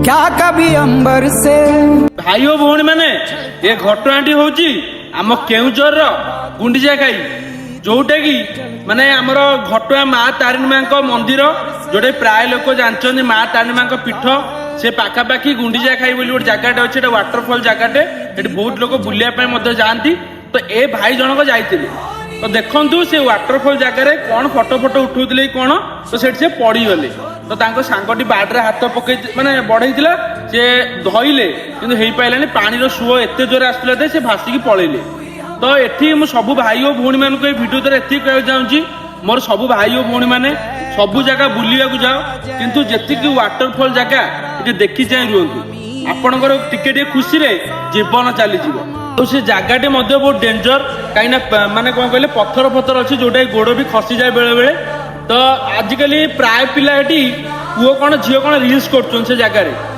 क्या कभी अंबर से भाई ओ भौणी मैंने ये घटनाटी होची आम केउझर गुंडीचा खाई जोटा कि माने आमर घटुआ माँ तारिणी माँ मंदिर जोटे प्राय लोक जानते माँ तारिणी माँ पीठ से पाखापाखि गुंडीचा खाई बोली गोटे जगह अच्छे वाटरफल जगहटे ये बहुत लोग बुलाया जाती। तो ए भाई जनक जाते तो देखु से वाटरफल जगह कौन फटो फटो उठाऊले कौन तो से पड़गले तो तांको सांगटी बाड्रे हाथ पकई माने बढ़ई सी धइले कि हो पारानी पानी सुओ एत जोर आसुला से भासिकी पलैले। तो एठी मु सबु भाई और भौणी मानक भिडियो द्वारा एति कहना चाहूँगी मोर सबु भाई और भौणी मैंने सबु जगह बुलिया जाओ किंतु जेतिकी वाटरफल जगह ये देखी चाहे रुहतु आपणकर टिके खुशी रे जीवन चली तो से जगहटे बहुत डेंजर कहीं माने कौन कहले पत्थर पत्थर अच्छी जोटा गोड़ भी खसी जाए बेले बेले। तो आजिकल प्राय पिला पुओ कौन झील कौन रिल्स कर जगह